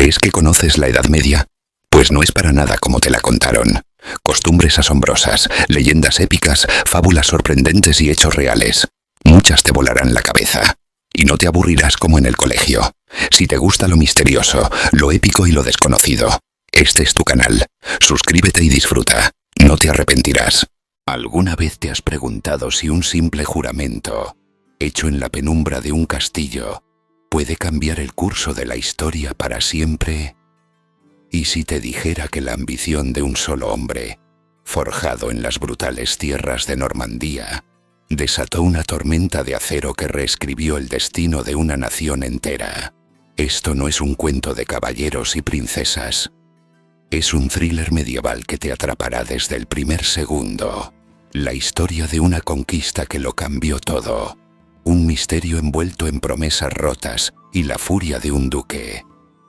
¿Crees que conoces la Edad Media? Pues no es para nada como te la contaron. Costumbres asombrosas, leyendas épicas, fábulas sorprendentes y hechos reales. Muchas te volarán la cabeza. Y no te aburrirás como en el colegio. Si te gusta lo misterioso, lo épico y lo desconocido, este es tu canal. Suscríbete y disfruta. No te arrepentirás. ¿Alguna vez te has preguntado si un simple juramento, hecho en la penumbra de un castillo, puede cambiar el curso de la historia para siempre? ¿Y si te dijera que la ambición de un solo hombre, forjado en las brutales tierras de Normandía, desató una tormenta de acero que reescribió el destino de una nación entera? Esto no es un cuento de caballeros y princesas. Es un thriller medieval que te atrapará desde el primer segundo. La historia de una conquista que lo cambió todo. Un misterio envuelto en promesas rotas y la furia de un duque.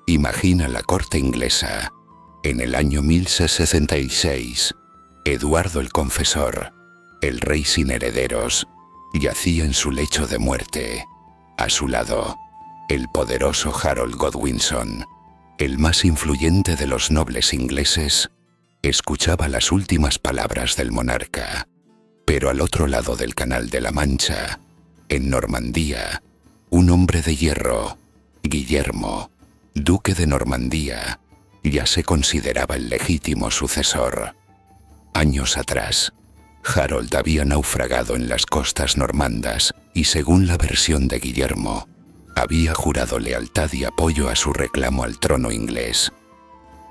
Imagina la corte inglesa. En el año 1066, Eduardo el Confesor, el rey sin herederos, yacía en su lecho de muerte. A su lado, el poderoso Harold Godwinson, el más influyente de los nobles ingleses, escuchaba las últimas palabras del monarca. Pero al otro lado del Canal de la Mancha, en Normandía, un hombre de hierro, Guillermo, duque de Normandía, ya se consideraba el legítimo sucesor. Años atrás, Harold había naufragado en las costas normandas y, según la versión de Guillermo, había jurado lealtad y apoyo a su reclamo al trono inglés.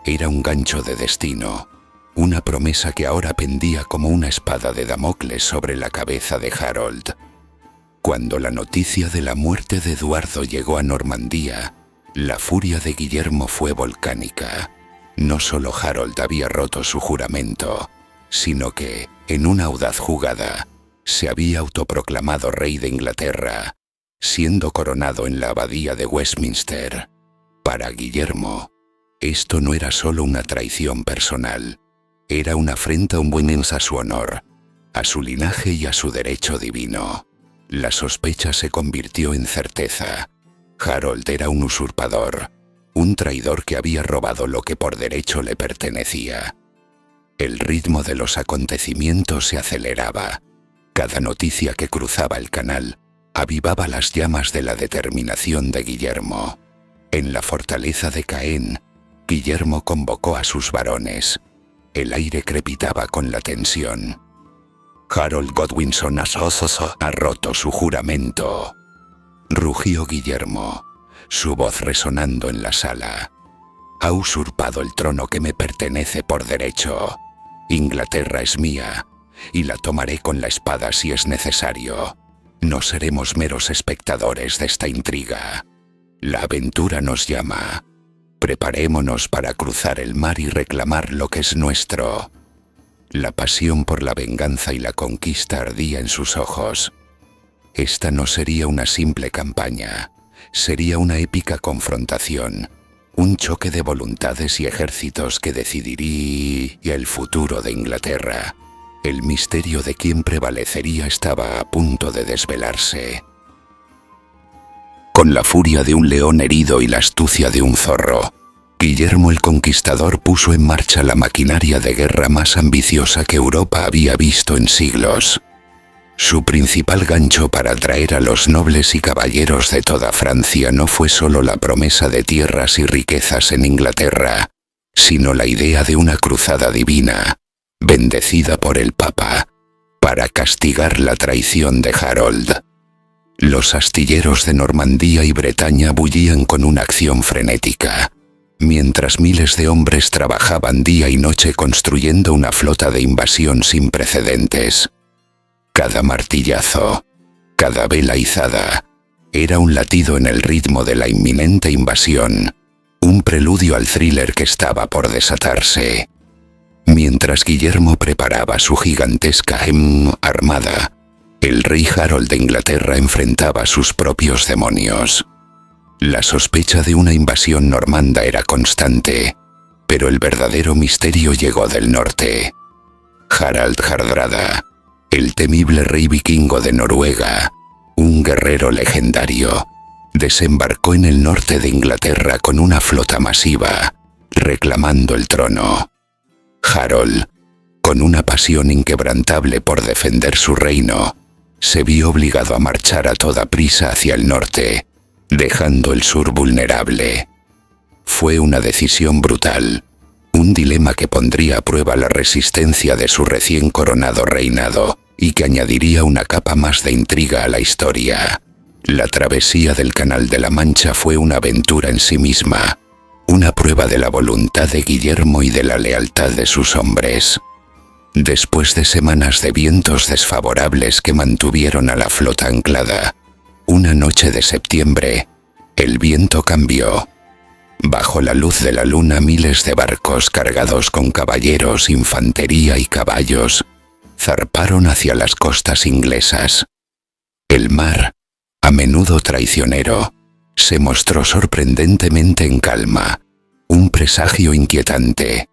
Era un gancho de destino, una promesa que ahora pendía como una espada de Damocles sobre la cabeza de Harold. Cuando la noticia de la muerte de Eduardo llegó a Normandía, la furia de Guillermo fue volcánica. No solo Harold había roto su juramento, sino que, en una audaz jugada, se había autoproclamado rey de Inglaterra, siendo coronado en la abadía de Westminster. Para Guillermo, esto no era solo una traición personal, era una afrenta a su honor, a su linaje y a su derecho divino. La sospecha se convirtió en certeza. Harold era un usurpador, un traidor que había robado lo que por derecho le pertenecía. El ritmo de los acontecimientos se aceleraba. Cada noticia que cruzaba el canal avivaba las llamas de la determinación de Guillermo. En la fortaleza de Caen, Guillermo convocó a sus varones. El aire crepitaba con la tensión. Harold Godwinson ha roto su juramento. Rugió Guillermo, su voz resonando en la sala. Ha usurpado el trono que me pertenece por derecho. Inglaterra es mía, y la tomaré con la espada si es necesario. No seremos meros espectadores de esta intriga. La aventura nos llama. Preparémonos para cruzar el mar y reclamar lo que es nuestro. La pasión por la venganza y la conquista ardía en sus ojos. Esta no sería una simple campaña, sería una épica confrontación, un choque de voluntades y ejércitos que decidiría el futuro de Inglaterra. El misterio de quién prevalecería estaba a punto de desvelarse. Con la furia de un león herido y la astucia de un zorro, Guillermo el Conquistador puso en marcha la maquinaria de guerra más ambiciosa que Europa había visto en siglos. Su principal gancho para atraer a los nobles y caballeros de toda Francia no fue solo la promesa de tierras y riquezas en Inglaterra, sino la idea de una cruzada divina, bendecida por el Papa, para castigar la traición de Harold. Los astilleros de Normandía y Bretaña bullían con una acción frenética, mientras miles de hombres trabajaban día y noche construyendo una flota de invasión sin precedentes. Cada martillazo, cada vela izada, era un latido en el ritmo de la inminente invasión, un preludio al thriller que estaba por desatarse. Mientras Guillermo preparaba su gigantesca armada, el rey Harold de Inglaterra enfrentaba sus propios demonios. La sospecha de una invasión normanda era constante, pero el verdadero misterio llegó del norte. Harald Hardrada, el temible rey vikingo de Noruega, un guerrero legendario, desembarcó en el norte de Inglaterra con una flota masiva, reclamando el trono. Harold, con una pasión inquebrantable por defender su reino, se vio obligado a marchar a toda prisa hacia el norte, dejando el sur vulnerable. Fue una decisión brutal, un dilema que pondría a prueba la resistencia de su recién coronado reinado y que añadiría una capa más de intriga a la historia. La travesía del Canal de la Mancha fue una aventura en sí misma, una prueba de la voluntad de Guillermo y de la lealtad de sus hombres. Después de semanas de vientos desfavorables que mantuvieron a la flota anclada, una noche de septiembre, el viento cambió. Bajo la luz de la luna, miles de barcos cargados con caballeros, infantería y caballos zarparon hacia las costas inglesas. El mar, a menudo traicionero, se mostró sorprendentemente en calma, un presagio inquietante.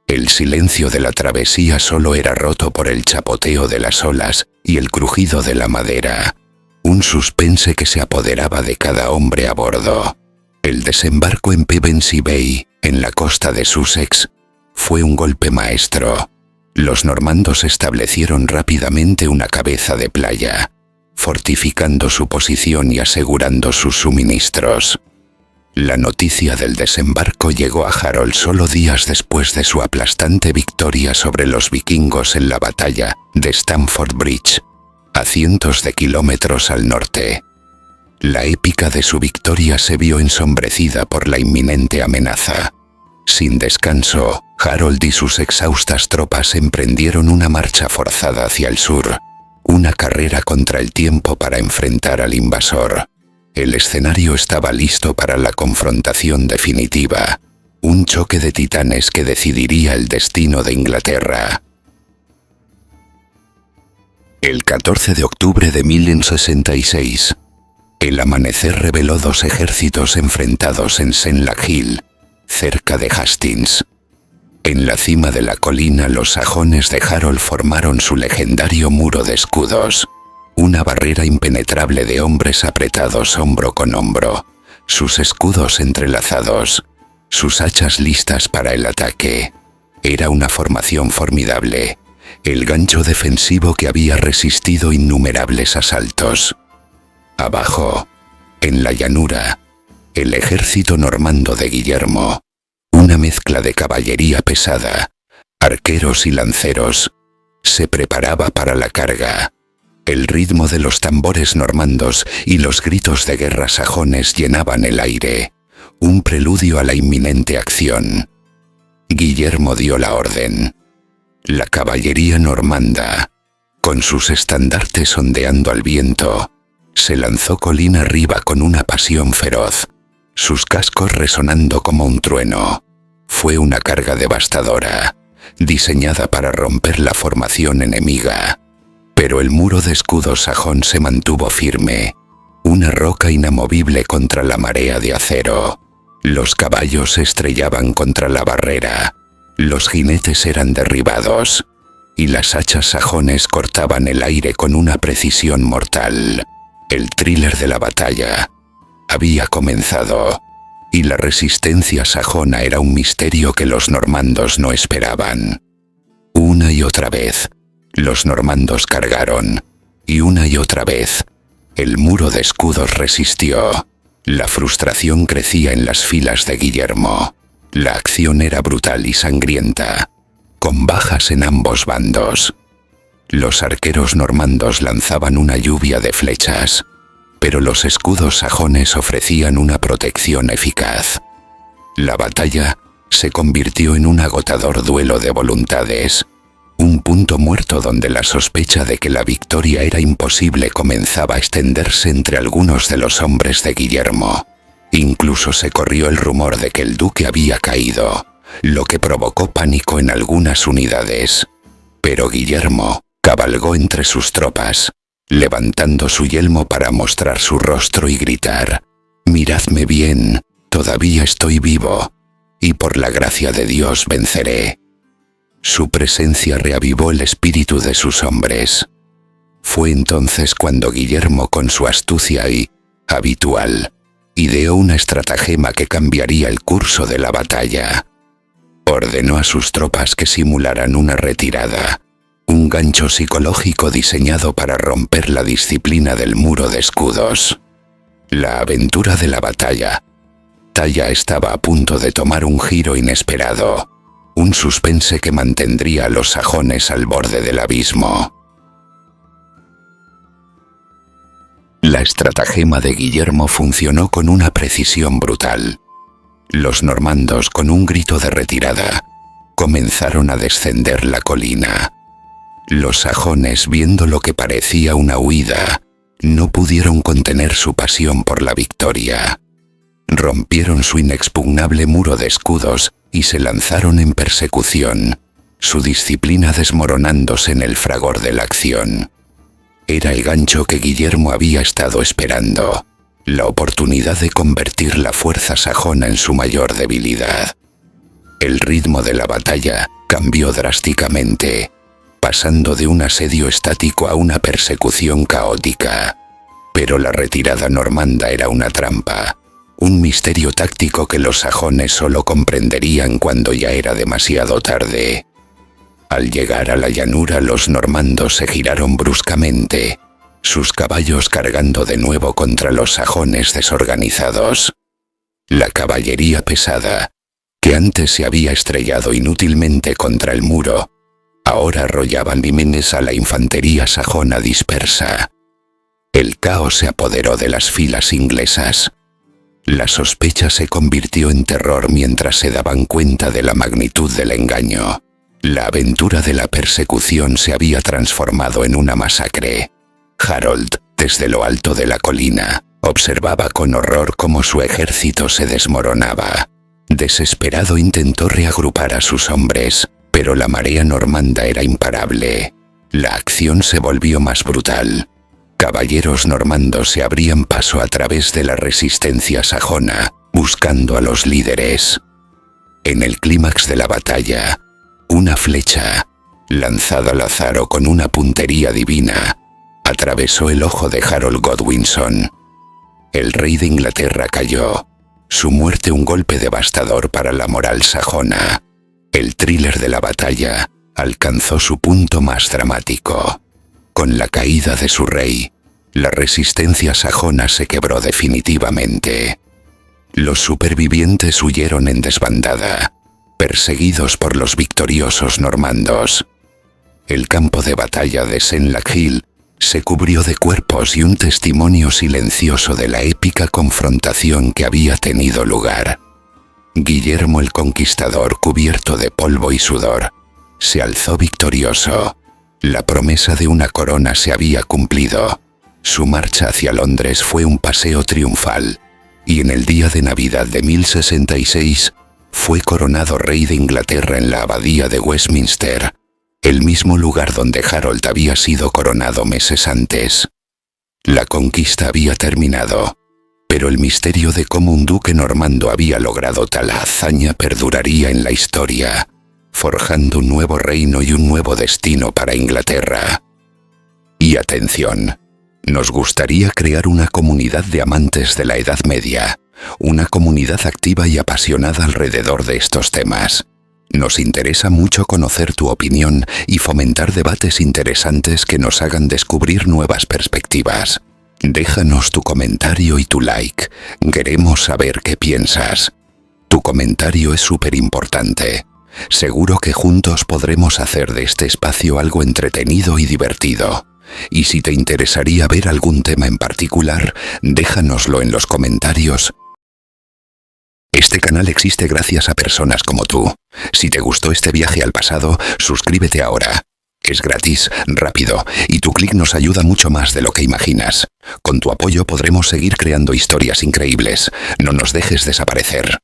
El silencio de la travesía solo era roto por el chapoteo de las olas y el crujido de la madera, un suspense que se apoderaba de cada hombre a bordo. El desembarco en Pevensey Bay, en la costa de Sussex, fue un golpe maestro. Los normandos establecieron rápidamente una cabeza de playa, fortificando su posición y asegurando sus suministros. La noticia del desembarco llegó a Harold solo días después de su aplastante victoria sobre los vikingos en la batalla de Stamford Bridge, a cientos de kilómetros al norte. La épica de su victoria se vio ensombrecida por la inminente amenaza. Sin descanso, Harold y sus exhaustas tropas emprendieron una marcha forzada hacia el sur, una carrera contra el tiempo para enfrentar al invasor. El escenario estaba listo para la confrontación definitiva, un choque de titanes que decidiría el destino de Inglaterra. El 14 de octubre de 1066, el amanecer reveló dos ejércitos enfrentados en Senlac Hill, cerca de Hastings. En la cima de la colina, los sajones de Harold formaron su legendario muro de escudos, una barrera impenetrable de hombres apretados hombro con hombro, sus escudos entrelazados, sus hachas listas para el ataque. Era una formación formidable, el gancho defensivo que había resistido innumerables asaltos. Abajo, en la llanura, el ejército normando de Guillermo, una mezcla de caballería pesada, arqueros y lanceros, se preparaba para la carga. El ritmo de los tambores normandos y los gritos de guerra sajones llenaban el aire, un preludio a la inminente acción. Guillermo dio la orden. La caballería normanda, con sus estandartes ondeando al viento, se lanzó colina arriba con una pasión feroz, sus cascos resonando como un trueno. Fue una carga devastadora, diseñada para romper la formación enemiga. Pero el muro de escudos sajón se mantuvo firme, una roca inamovible contra la marea de acero. Los caballos se estrellaban contra la barrera, los jinetes eran derribados, y las hachas sajones cortaban el aire con una precisión mortal. El thriller de la batalla había comenzado, y la resistencia sajona era un misterio que los normandos no esperaban. Una y otra vez, los normandos cargaron, y una y otra vez, el muro de escudos resistió. La frustración crecía en las filas de Guillermo. La acción era brutal y sangrienta, con bajas en ambos bandos. Los arqueros normandos lanzaban una lluvia de flechas, pero los escudos sajones ofrecían una protección eficaz. La batalla se convirtió en un agotador duelo de voluntades, un punto muerto donde la sospecha de que la victoria era imposible comenzaba a extenderse entre algunos de los hombres de Guillermo. Incluso se corrió el rumor de que el duque había caído, lo que provocó pánico en algunas unidades. Pero Guillermo cabalgó entre sus tropas, levantando su yelmo para mostrar su rostro y gritar: «Miradme bien, todavía estoy vivo, y por la gracia de Dios venceré». Su presencia reavivó el espíritu de sus hombres. Fue entonces cuando Guillermo, con su astucia y habitual ideó una estratagema que cambiaría el curso de la batalla. Ordenó a sus tropas que simularan una retirada, un gancho psicológico diseñado para romper la disciplina del muro de escudos. La aventura de la batalla. Talla estaba a punto de tomar un giro inesperado, un suspense que mantendría a los sajones al borde del abismo. La estratagema de Guillermo funcionó con una precisión brutal. Los normandos, con un grito de retirada, comenzaron a descender la colina. Los sajones, viendo lo que parecía una huida, no pudieron contener su pasión por la victoria. Rompieron su inexpugnable muro de escudos y se lanzaron en persecución, su disciplina desmoronándose en el fragor de la acción. Era el gancho que Guillermo había estado esperando, la oportunidad de convertir la fuerza sajona en su mayor debilidad. El ritmo de la batalla cambió drásticamente, pasando de un asedio estático a una persecución caótica. Pero la retirada normanda era una trampa, un misterio táctico que los sajones solo comprenderían cuando ya era demasiado tarde. Al llegar a la llanura, los normandos se giraron bruscamente, sus caballos cargando de nuevo contra los sajones desorganizados. La caballería pesada, que antes se había estrellado inútilmente contra el muro, ahora arrollaba límenes a la infantería sajona dispersa. El caos se apoderó de las filas inglesas. La sospecha se convirtió en terror mientras se daban cuenta de la magnitud del engaño. La aventura de la persecución se había transformado en una masacre. Harold, desde lo alto de la colina, observaba con horror cómo su ejército se desmoronaba. Desesperado intentó reagrupar a sus hombres, pero la marea normanda era imparable. La acción se volvió más brutal. Caballeros normandos se abrían paso a través de la resistencia sajona, buscando a los líderes. En el clímax de la batalla, una flecha, lanzada al azar o con una puntería divina, atravesó el ojo de Harold Godwinson. El rey de Inglaterra cayó, su muerte un golpe devastador para la moral sajona. El thriller de la batalla alcanzó su punto más dramático. Con la caída de su rey, la resistencia sajona se quebró definitivamente. Los supervivientes huyeron en desbandada, perseguidos por los victoriosos normandos. El campo de batalla de Senlac-Hill se cubrió de cuerpos y un testimonio silencioso de la épica confrontación que había tenido lugar. Guillermo el Conquistador, cubierto de polvo y sudor, se alzó victorioso. La promesa de una corona se había cumplido. Su marcha hacia Londres fue un paseo triunfal, y en el día de Navidad de 1066 fue coronado rey de Inglaterra en la abadía de Westminster, el mismo lugar donde Harold había sido coronado meses antes. La conquista había terminado, pero el misterio de cómo un duque normando había logrado tal hazaña perduraría en la historia, forjando un nuevo reino y un nuevo destino para Inglaterra. Y atención, nos gustaría crear una comunidad de amantes de la Edad Media, una comunidad activa y apasionada alrededor de estos temas. Nos interesa mucho conocer tu opinión y fomentar debates interesantes que nos hagan descubrir nuevas perspectivas. Déjanos tu comentario y tu like. Queremos saber qué piensas. Tu comentario es súper importante. Seguro que juntos podremos hacer de este espacio algo entretenido y divertido. Y si te interesaría ver algún tema en particular, déjanoslo en los comentarios. Este canal existe gracias a personas como tú. Si te gustó este viaje al pasado, suscríbete ahora. Es gratis, rápido, y tu clic nos ayuda mucho más de lo que imaginas. Con tu apoyo podremos seguir creando historias increíbles. No nos dejes desaparecer.